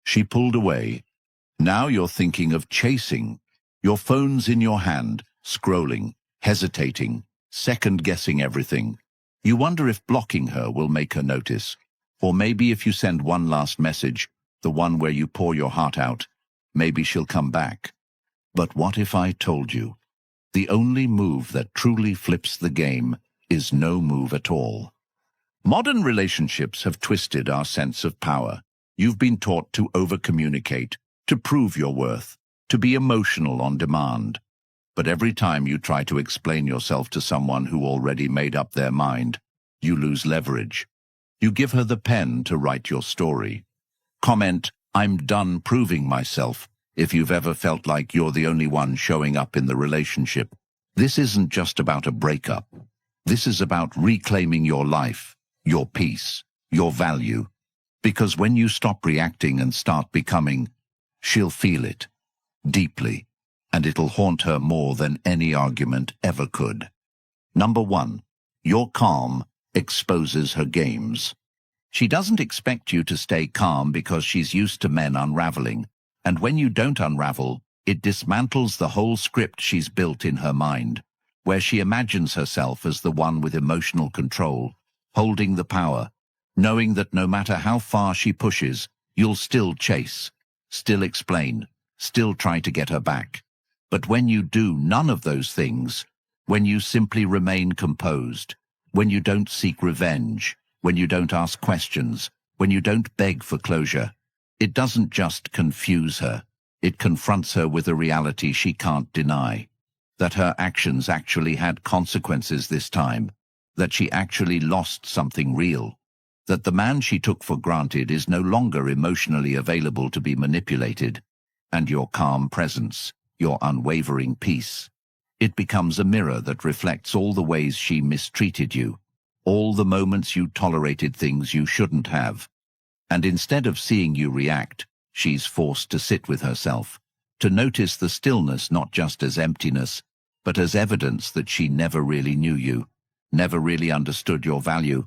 She pulled away. Now you're thinking of chasing. Your phone's in your hand, scrolling, hesitating, second-guessing everything. You wonder if blocking her will make her notice. Or maybe if you send one last message, the one where you pour your heart out, maybe she'll come back. But what if I told you? The only move that truly flips the game is no move at all. Modern relationships have twisted our sense of power. You've been taught to over-communicate, to prove your worth, to be emotional on demand. But every time you try to explain yourself to someone who already made up their mind, you lose leverage. You give her the pen to write your story. Comment, "I'm done proving myself," if you've ever felt like you're the only one showing up in the relationship. This isn't just about a breakup. This is about reclaiming your life, your peace, your value. Because when you stop reacting and start becoming, she'll feel it, deeply, and it'll haunt her more than any argument ever could. Number 1. Your calm exposes her games. She doesn't expect you to stay calm because she's used to men unraveling, and when you don't unravel, it dismantles the whole script she's built in her mind, where she imagines herself as the one with emotional control, holding the power, knowing that no matter how far she pushes, you'll still chase, still explain, still try to get her back. But when you do none of those things, when you simply remain composed, when you don't seek revenge, when you don't ask questions, when you don't beg for closure, it doesn't just confuse her, it confronts her with a reality she can't deny. That her actions actually had consequences this time, that she actually lost something real, that the man she took for granted is no longer emotionally available to be manipulated, and your calm presence, your unwavering peace. It becomes a mirror that reflects all the ways she mistreated you, all the moments you tolerated things you shouldn't have. And instead of seeing you react, she's forced to sit with herself, to notice the stillness not just as emptiness, but as evidence that she never really knew you, never really understood your value.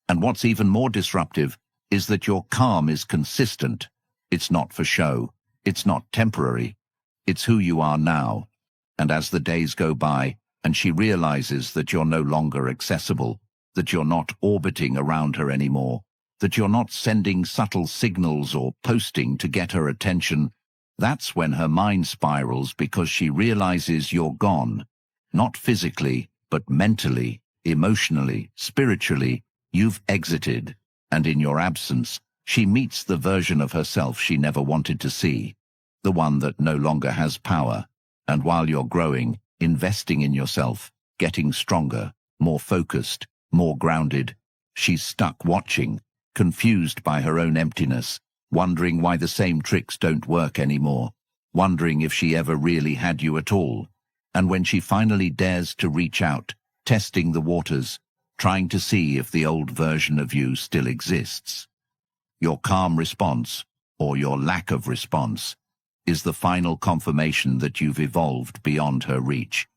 And what's even more disruptive is that your calm is consistent. It's not for show. It's not temporary. It's who you are now. And as the days go by, and she realizes that you're no longer accessible, that you're not orbiting around her anymore, that you're not sending subtle signals or posting to get her attention, that's when her mind spirals, because she realizes you're gone. Not physically, but mentally, emotionally, spiritually, you've exited. And in your absence, she meets the version of herself she never wanted to see, the one that no longer has power. And while you're growing, investing in yourself, getting stronger, more focused, more grounded, she's stuck watching, confused by her own emptiness, wondering why the same tricks don't work anymore, wondering if she ever really had you at all. And when she finally dares to reach out, testing the waters, trying to see if the old version of you still exists, your calm response, or your lack of response, is the final confirmation that you've evolved beyond her reach,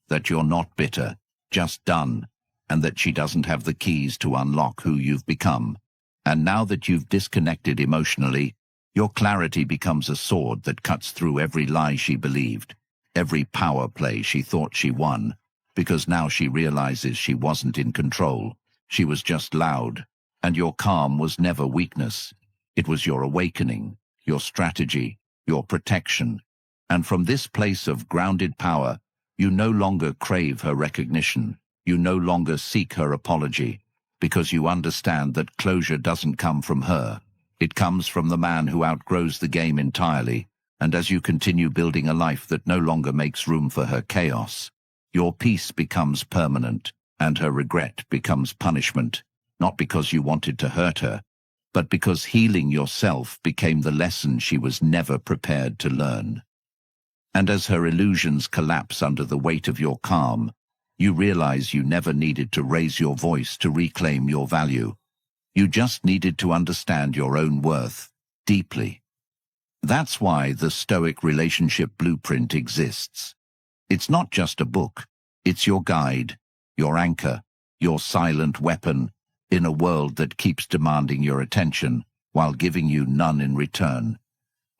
that you're not bitter, just done, and that she doesn't have the keys to unlock who you've become. And now that you've disconnected emotionally, your clarity becomes a sword that cuts through every lie she believed, every power play she thought she won, because now she realizes she wasn't in control. She was just loud, and your calm was never weakness. It was your awakening, your strategy, your protection. And from this place of grounded power, you no longer crave her recognition. You no longer seek her apology, because you understand that closure doesn't come from her. It comes from the man who outgrows the game entirely. And as you continue building a life that no longer makes room for her chaos, your peace becomes permanent, and her regret becomes punishment, not because you wanted to hurt her, but because healing yourself became the lesson she was never prepared to learn. And as her illusions collapse under the weight of your calm, you realize you never needed to raise your voice to reclaim your value. You just needed to understand your own worth deeply. That's why the Stoic relationship blueprint exists. It's not just a book. It's your guide, your anchor, your silent weapon in a world that keeps demanding your attention while giving you none in return.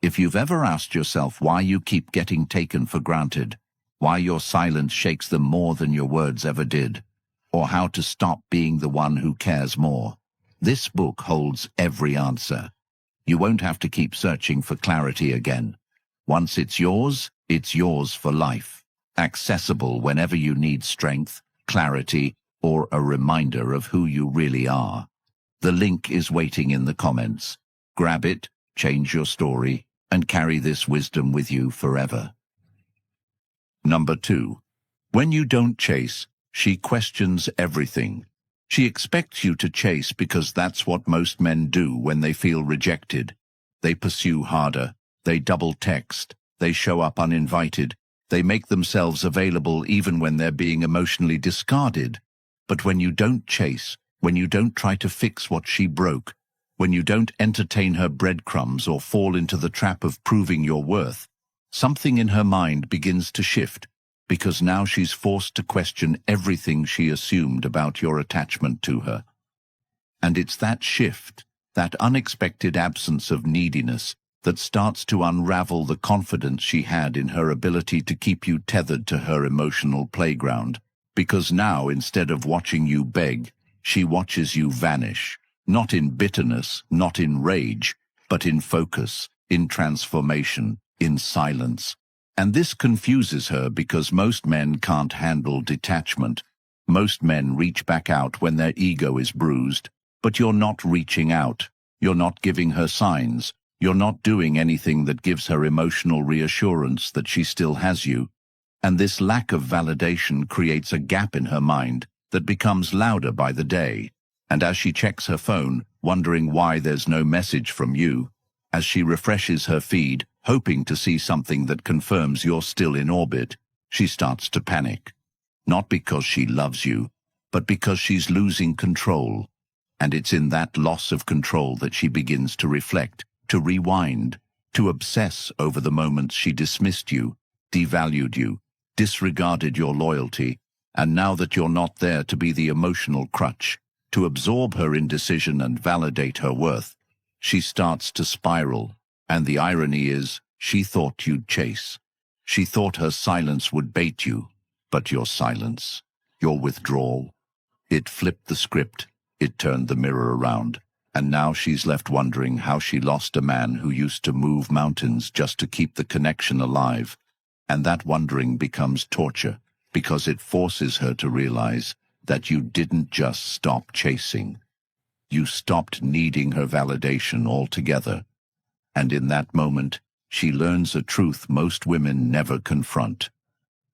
If you've ever asked yourself why you keep getting taken for granted, why your silence shakes them more than your words ever did, or how to stop being the one who cares more, this book holds every answer. You won't have to keep searching for clarity again. Once it's yours for life, accessible whenever you need strength, clarity, or a reminder of who you really are. The link is waiting in the comments. Grab it, change your story, and carry this wisdom with you forever. Number 2. When you don't chase, she questions everything. She expects you to chase because that's what most men do when they feel rejected. They pursue harder, they double text, they show up uninvited, they make themselves available even when they're being emotionally discarded. But when you don't chase, when you don't try to fix what she broke, when you don't entertain her breadcrumbs or fall into the trap of proving your worth, something in her mind begins to shift, because now she's forced to question everything she assumed about your attachment to her. And it's that shift, that unexpected absence of neediness, that starts to unravel the confidence she had in her ability to keep you tethered to her emotional playground. Because now, instead of watching you beg, she watches you vanish, not in bitterness, not in rage, but in focus, in transformation, in silence. And this confuses her because most men can't handle detachment. Most men reach back out when their ego is bruised, but you're not reaching out. You're not giving her signs. You're not doing anything that gives her emotional reassurance that she still has you. And this lack of validation creates a gap in her mind that becomes louder by the day. And as she checks her phone, wondering why there's no message from you, as she refreshes her feed, hoping to see something that confirms you're still in orbit, she starts to panic. Not because she loves you, but because she's losing control. And it's in that loss of control that she begins to reflect, to rewind, to obsess over the moments she dismissed you, devalued you, disregarded your loyalty, and now that you're not there to be the emotional crutch, to absorb her indecision and validate her worth, she starts to spiral. And the irony is, she thought you'd chase. She thought her silence would bait you, but your silence, your withdrawal, it flipped the script, it turned the mirror around, and now she's left wondering how she lost a man who used to move mountains just to keep the connection alive. And that wondering becomes torture, because it forces her to realize that you didn't just stop chasing. You stopped needing her validation altogether. And in that moment, she learns a truth most women never confront.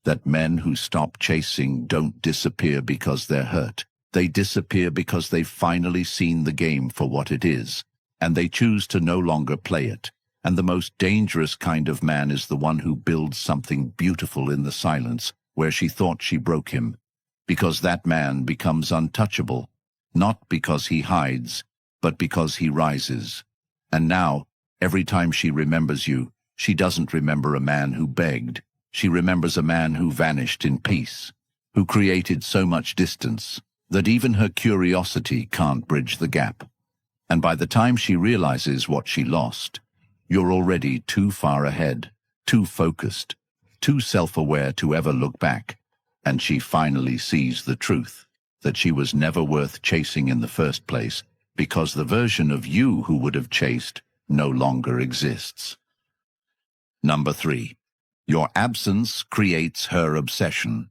That men who stop chasing don't disappear because they're hurt. They disappear because they've finally seen the game for what it is, and they choose to no longer play it. And the most dangerous kind of man is the one who builds something beautiful in the silence, where she thought she broke him. Because that man becomes untouchable, not because he hides, but because he rises. And now, every time she remembers you, she doesn't remember a man who begged. She remembers a man who vanished in peace, who created so much distance that even her curiosity can't bridge the gap. And by the time she realizes what she lost, you're already too far ahead, too focused, too self-aware to ever look back. And she finally sees the truth, that she was never worth chasing in the first place, because the version of you who would have chased no longer exists. Number 3. Your absence creates her obsession.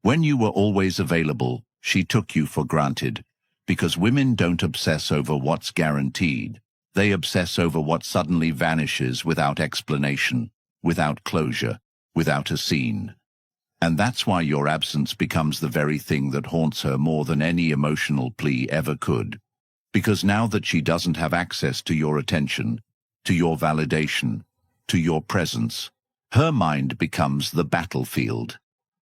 When you were always available, she took you for granted, because women don't obsess over what's guaranteed. They obsess over what suddenly vanishes without explanation, without closure, without a scene. And that's why your absence becomes the very thing that haunts her more than any emotional plea ever could. Because now that she doesn't have access to your attention, to your validation, to your presence, her mind becomes the battlefield.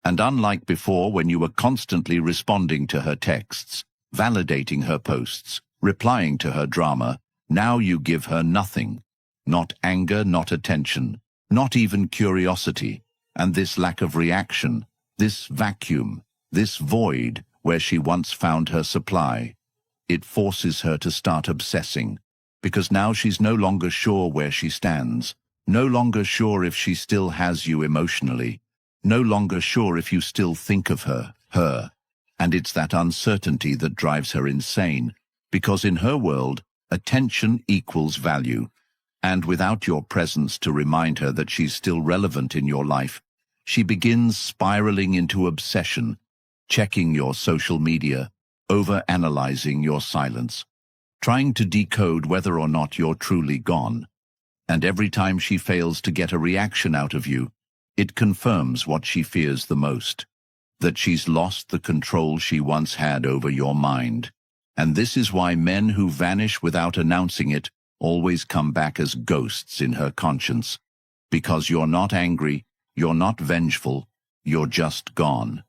And unlike before, when you were constantly responding to her texts, validating her posts, replying to her drama, now you give her nothing. Not anger, not attention, not even curiosity. And this lack of reaction, this vacuum, this void where she once found her supply, it forces her to start obsessing. because now she's no longer sure where she stands, no longer sure if she still has you emotionally, no longer sure if you still think of her. And it's that uncertainty that drives her insane, because in her world, attention equals value. And without your presence to remind her that she's still relevant in your life, she begins spiraling into obsession, checking your social media, over-analyzing your silence, trying to decode whether or not you're truly gone. And every time she fails to get a reaction out of you, it confirms what she fears the most, that she's lost the control she once had over your mind. And this is why men who vanish without announcing it always come back as ghosts in her conscience. Because you're not angry, you're not vengeful, you're just gone.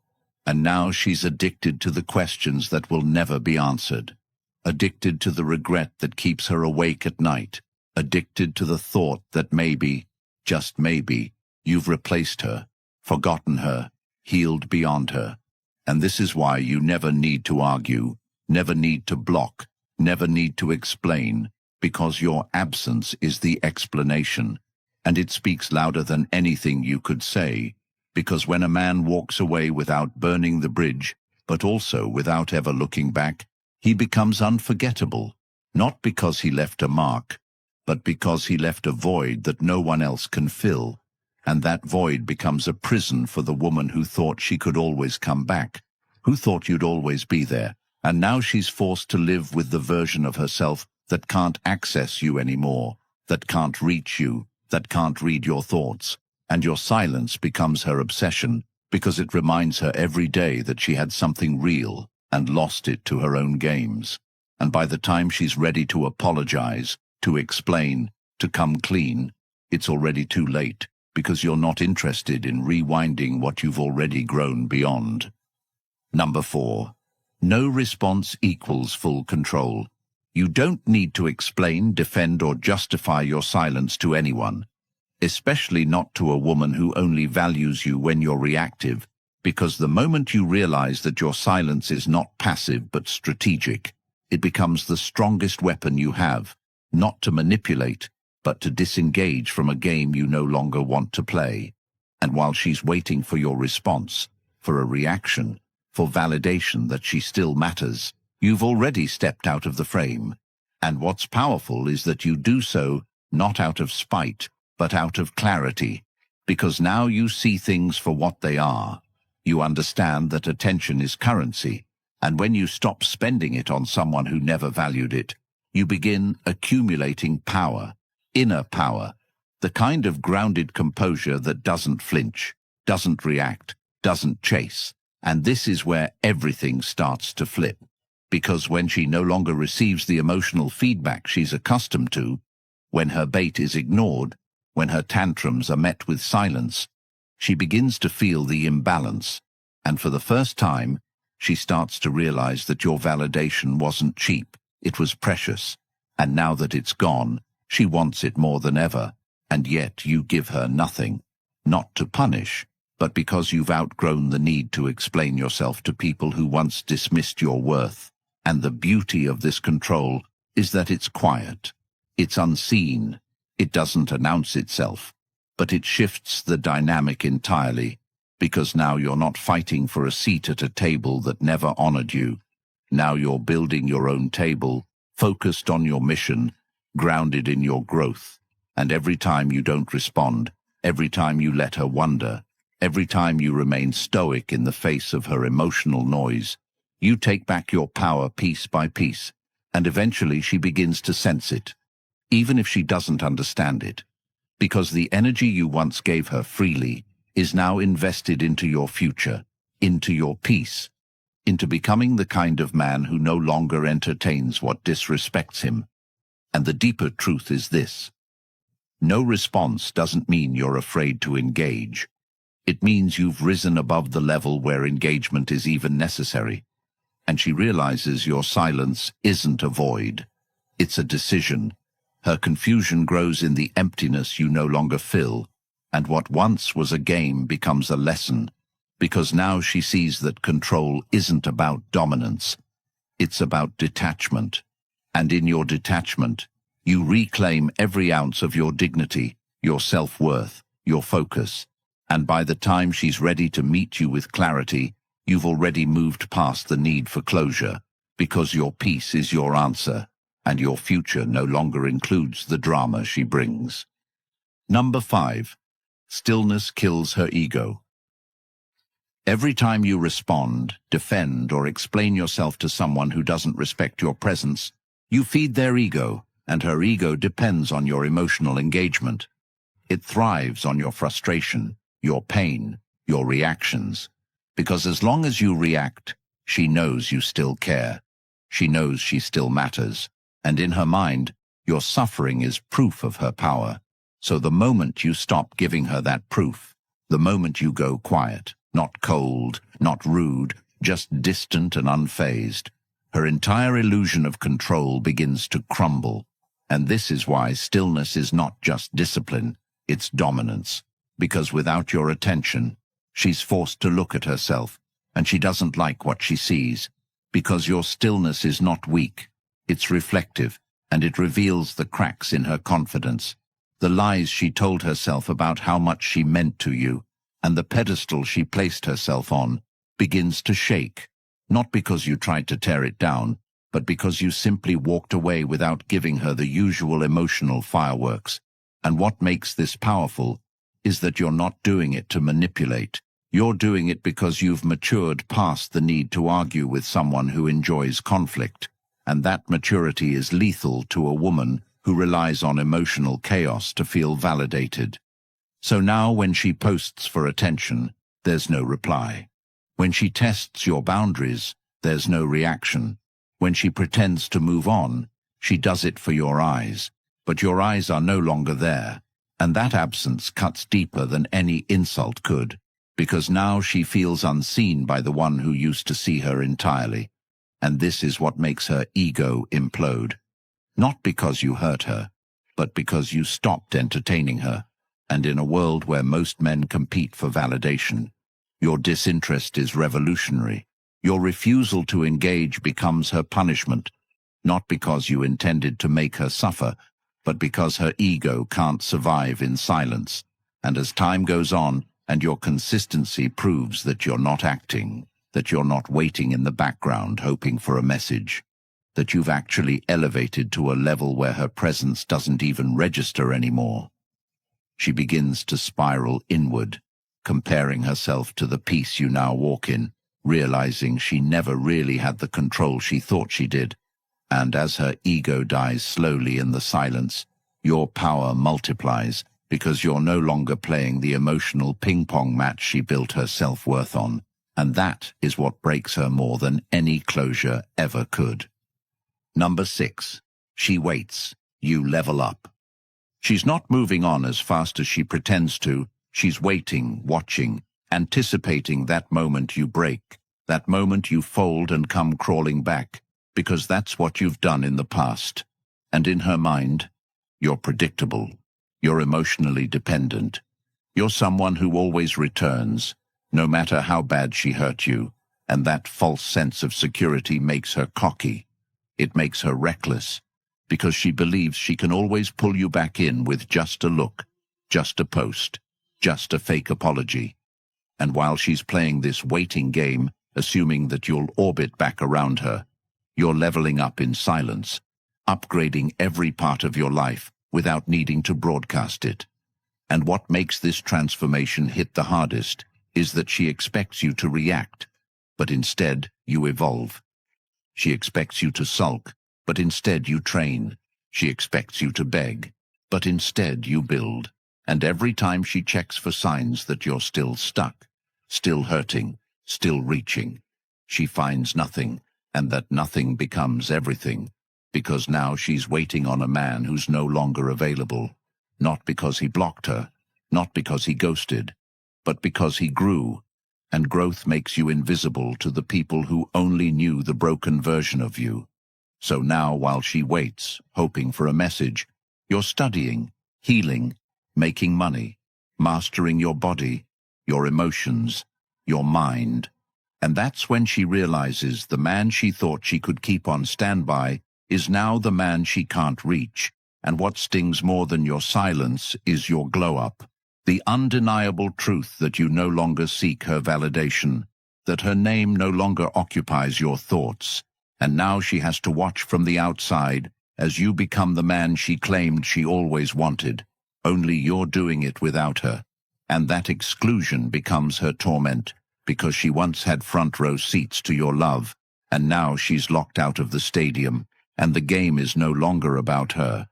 And now she's addicted to the questions that will never be answered, addicted to the regret that keeps her awake at night, addicted to the thought that maybe, just maybe, you've replaced her, forgotten her, healed beyond her. And this is why you never need to argue, never need to block, never need to explain, because your absence is the explanation, and it speaks louder than anything you could say, because when a man walks away without burning the bridge, but also without ever looking back, he becomes unforgettable, not because he left a mark, but because he left a void that no one else can fill, and that void becomes a prison for the woman who thought she could always come back, who thought you'd always be there, and now she's forced to live with the version of herself that can't access you anymore, that can't reach you, that can't read your thoughts, and your silence becomes her obsession, because it reminds her every day that she had something real and lost it to her own games. And by the time she's ready to apologize, to explain, to come clean, it's already too late, because you're not interested in rewinding what you've already grown beyond. Number 4. No response equals full control. You don't need to explain, defend, or justify your silence to anyone, especially not to a woman who only values you when you're reactive, because the moment you realize that your silence is not passive but strategic, it becomes the strongest weapon you have, not to manipulate, but to disengage from a game you no longer want to play. And while she's waiting for your response, for a reaction, for validation that she still matters, you've already stepped out of the frame. And what's powerful is that you do so not out of spite, but out of clarity, because now you see things for what they are. You understand that attention is currency, and when you stop spending it on someone who never valued it, you begin accumulating power, inner power, the kind of grounded composure that doesn't flinch, doesn't react, doesn't chase. And this is where everything starts to flip, because when she no longer receives the emotional feedback she's accustomed to, when her bait is ignored, when her tantrums are met with silence, she begins to feel the imbalance, and for the first time, she starts to realize that your validation wasn't cheap, it was precious, and now that it's gone, she wants it more than ever, and yet you give her nothing, not to punish, but because you've outgrown the need to explain yourself to people who once dismissed your worth. And the beauty of this control is that it's quiet, it's unseen, it doesn't announce itself, but it shifts the dynamic entirely, because now you're not fighting for a seat at a table that never honored you. Now you're building your own table, focused on your mission, grounded in your growth. And every time you don't respond, every time you let her wonder, every time you remain stoic in the face of her emotional noise, you take back your power piece by piece, and eventually she begins to sense it, even if she doesn't understand it, because the energy you once gave her freely is now invested into your future, into your peace, into becoming the kind of man who no longer entertains what disrespects him. And the deeper truth is this: no response doesn't mean you're afraid to engage. It means you've risen above the level where engagement is even necessary. And she realizes your silence isn't a void. It's a decision. Her confusion grows in the emptiness you no longer fill, and what once was a game becomes a lesson, because now she sees that control isn't about dominance. It's about detachment. And in your detachment, You reclaim every ounce of your dignity, your self-worth, your focus. And by the time she's ready to meet you with clarity, you've already moved past the need for closure, because your peace is your answer, and your future no longer includes the drama she brings. Number 5. Stillness kills her ego. Every time you respond, defend, or explain yourself to someone who doesn't respect your presence, you feed their ego, and her ego depends on your emotional engagement. It thrives on your frustration, your pain, your reactions. Because as long as you react, she knows you still care. She knows she still matters. And in her mind, your suffering is proof of her power. So the moment you stop giving her that proof, the moment you go quiet, not cold, not rude, just distant and unfazed, her entire illusion of control begins to crumble. And this is why stillness is not just discipline, it's dominance. Because without your attention, she's forced to look at herself, and she doesn't like what she sees. Because your stillness is not weak, it's reflective, and it reveals the cracks in her confidence, the lies she told herself about how much she meant to you, and the pedestal she placed herself on begins to shake, not because you tried to tear it down, but because you simply walked away without giving her the usual emotional fireworks. And what makes this powerful is that you're not doing it to manipulate. You're doing it because you've matured past the need to argue with someone who enjoys conflict. And that maturity is lethal to a woman who relies on emotional chaos to feel validated. So now when she posts for attention, there's no reply. When she tests your boundaries, there's no reaction. When she pretends to move on, she does it for your eyes. But your eyes are no longer there, and that absence cuts deeper than any insult could, because now she feels unseen by the one who used to see her entirely. And this is what makes her ego implode. Not because you hurt her, but because you stopped entertaining her. And in a world where most men compete for validation, your disinterest is revolutionary. Your refusal to engage becomes her punishment, not because you intended to make her suffer, but because her ego can't survive in silence. And as time goes on, and your consistency proves that you're not acting, that you're not waiting in the background hoping for a message, that you've actually elevated to a level where her presence doesn't even register anymore, she begins to spiral inward, comparing herself to the peace you now walk in, realizing she never really had the control she thought she did. And as her ego dies slowly in the silence, your power multiplies because you're no longer playing the emotional ping-pong match she built her self-worth on. And that is what breaks her more than any closure ever could. Number 6. She waits. You level up. She's not moving on as fast as she pretends to. She's waiting, watching, anticipating that moment you break, that moment you fold and come crawling back, because that's what you've done in the past. And in her mind, you're predictable. You're emotionally dependent. You're someone who always returns, no matter how bad she hurt you, and that false sense of security makes her cocky. It makes her reckless, because she believes she can always pull you back in with just a look, just a post, just a fake apology. And while she's playing this waiting game, assuming that you'll orbit back around her, you're leveling up in silence, upgrading every part of your life without needing to broadcast it. And what makes this transformation hit the hardest is that she expects you to react, but instead you evolve. She expects you to sulk, but instead you train. She expects you to beg, but instead you build. And every time she checks for signs that you're still stuck, still hurting, still reaching, she finds nothing, and that nothing becomes everything, because now she's waiting on a man who's no longer available, not because he blocked her, not because he ghosted, but because he grew, and growth makes you invisible to the people who only knew the broken version of you. So now, while she waits, hoping for a message, you're studying, healing, making money, mastering your body, your emotions, your mind. And that's when she realizes the man she thought she could keep on standby is now the man she can't reach, And what stings more than your silence is your glow-up. The undeniable truth that you no longer seek her validation, that her name no longer occupies your thoughts, and now she has to watch from the outside as you become the man she claimed she always wanted, only you're doing it without her. And that exclusion becomes her torment, because she once had front-row seats to your love, and now she's locked out of the stadium, and the game is no longer about her.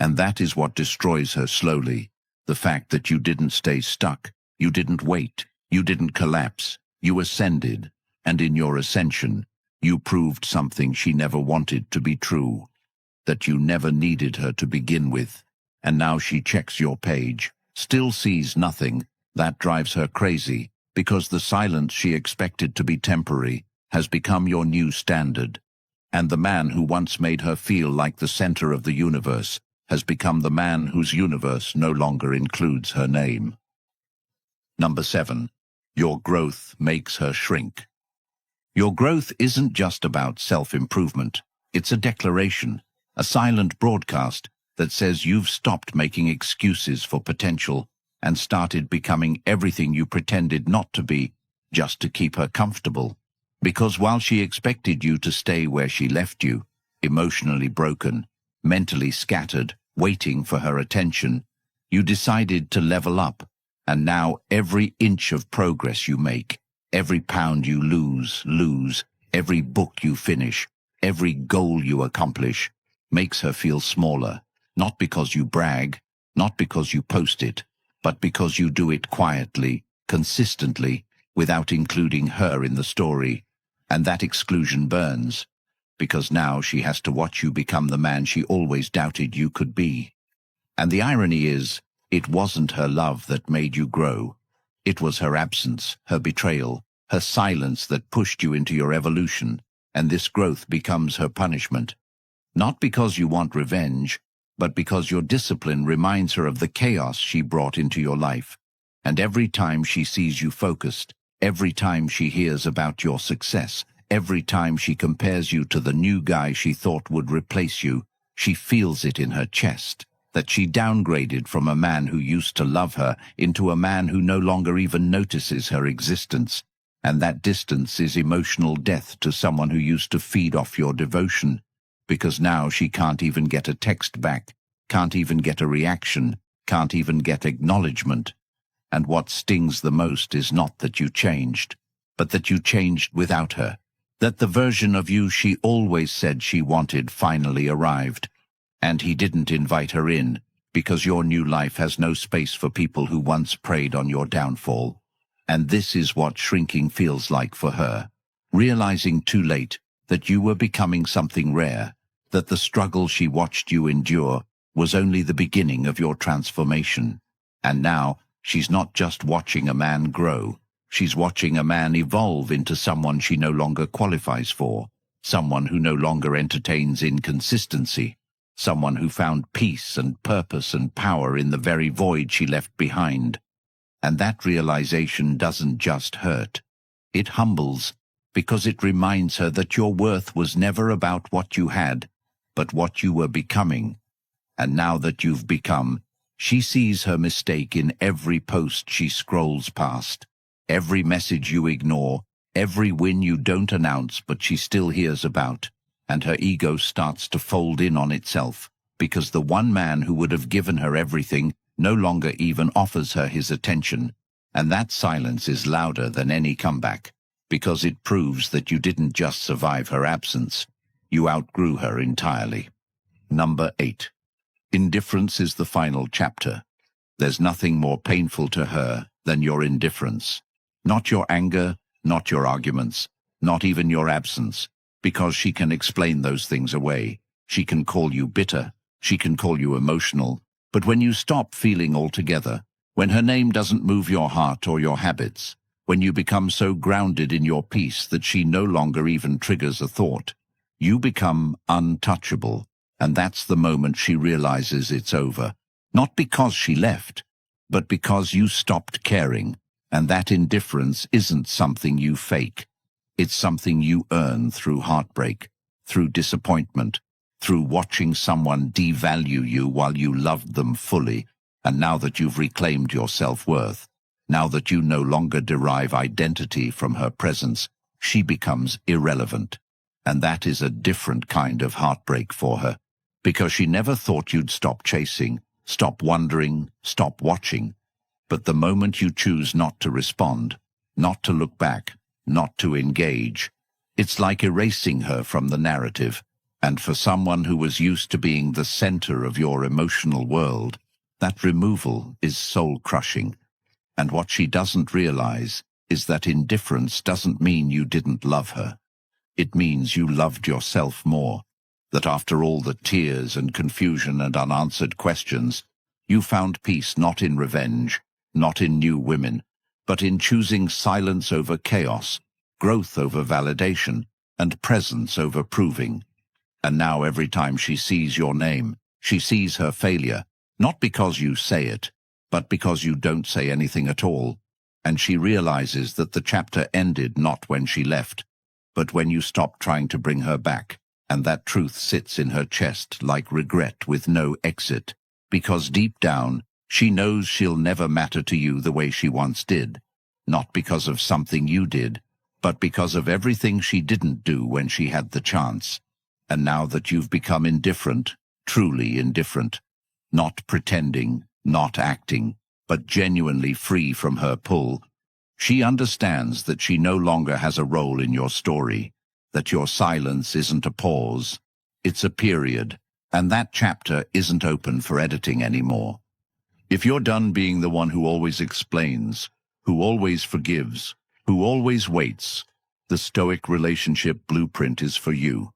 And that is what destroys her slowly. The fact that you didn't stay stuck, you didn't wait, you didn't collapse, you ascended, and in your ascension, you proved something she never wanted to be true, that you never needed her to begin with. And now she checks your page, still sees nothing. That drives her crazy, because the silence she expected to be temporary has become your new standard. And the man who once made her feel like the center of the universe has become the man whose universe no longer includes her name. Number 7. Your growth makes her shrink. Your growth isn't just about self-improvement. It's a declaration, a silent broadcast that says you've stopped making excuses for potential and started becoming everything you pretended not to be, just to keep her comfortable. Because while she expected you to stay where she left you, emotionally broken, mentally scattered, waiting for her attention, you decided to level up, and now every inch of progress you make, every pound you lose, every book you finish, every goal you accomplish, makes her feel smaller, not because you brag, not because you post it, but because you do it quietly, consistently, without including her in the story. And that exclusion burns, because now she has to watch you become the man she always doubted you could be. And the irony is, it wasn't her love that made you grow. It was her absence, her betrayal, her silence that pushed you into your evolution, and this growth becomes her punishment. Not because you want revenge, but because your discipline reminds her of the chaos she brought into your life. And every time she sees you focused, every time she hears about your success, every time she compares you to the new guy she thought would replace you, she feels it in her chest, that she downgraded from a man who used to love her into a man who no longer even notices her existence. And that distance is emotional death to someone who used to feed off your devotion, because now she can't even get a text back, can't even get a reaction, can't even get acknowledgement. And what stings the most is not that you changed, but that you changed without her, that the version of you she always said she wanted finally arrived. And he didn't invite her in, because your new life has no space for people who once preyed on your downfall. And this is what shrinking feels like for her, realizing too late that you were becoming something rare, that the struggle she watched you endure was only the beginning of your transformation. And now, she's not just watching a man grow, she's watching a man evolve into someone she no longer qualifies for, someone who no longer entertains inconsistency, someone who found peace and purpose and power in the very void she left behind. And that realization doesn't just hurt. It humbles, because it reminds her that your worth was never about what you had, but what you were becoming. And now that you've become, she sees her mistake in every post she scrolls past, every message you ignore, every win you don't announce but she still hears about, and her ego starts to fold in on itself, because the one man who would have given her everything no longer even offers her his attention, and that silence is louder than any comeback, because it proves that you didn't just survive her absence, you outgrew her entirely. Number 8. Indifference is the final chapter. There's nothing more painful to her than your indifference. Not your anger, not your arguments, not even your absence, because she can explain those things away. She can call you bitter, she can call you emotional, but when you stop feeling altogether, when her name doesn't move your heart or your habits, when you become so grounded in your peace that she no longer even triggers a thought, you become untouchable. And that's the moment she realizes it's over. Not because she left, but because you stopped caring. And that indifference isn't something you fake. It's something you earn through heartbreak, through disappointment, through watching someone devalue you while you loved them fully, and now that you've reclaimed your self-worth, now that you no longer derive identity from her presence, she becomes irrelevant. And that is a different kind of heartbreak for her, because she never thought you'd stop chasing, stop wondering, stop watching. But the moment you choose not to respond, not to look back, not to engage, it's like erasing her from the narrative. And for someone who was used to being the center of your emotional world, that removal is soul-crushing. And what she doesn't realize is that indifference doesn't mean you didn't love her. It means you loved yourself more, that after all the tears and confusion and unanswered questions, you found peace not in revenge, not in new women, but in choosing silence over chaos, growth over validation, and presence over proving. And now every time she sees your name, she sees her failure, not because you say it, but because you don't say anything at all. And she realizes that the chapter ended not when she left, but when you stopped trying to bring her back, and that truth sits in her chest like regret with no exit, because deep down, she knows she'll never matter to you the way she once did, not because of something you did, but because of everything she didn't do when she had the chance. And now that you've become indifferent, truly indifferent, not pretending, not acting, but genuinely free from her pull, she understands that she no longer has a role in your story, that your silence isn't a pause, it's a period, and that chapter isn't open for editing anymore. If you're done being the one who always explains, who always forgives, who always waits, the Stoic relationship blueprint is for you.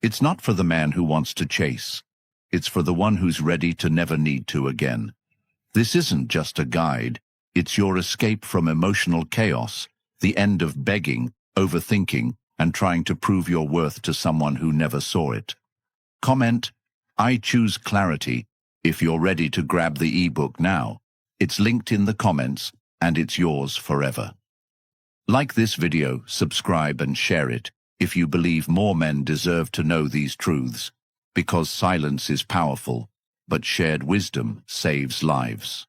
It's not for the man who wants to chase. It's for the one who's ready to never need to again. This isn't just a guide. It's your escape from emotional chaos, the end of begging, overthinking, and trying to prove your worth to someone who never saw it. Comment, "I choose clarity," if you're ready to grab the ebook now. It's linked in the comments, and it's yours forever. Like this video, subscribe and share it if you believe more men deserve to know these truths, because silence is powerful, but shared wisdom saves lives.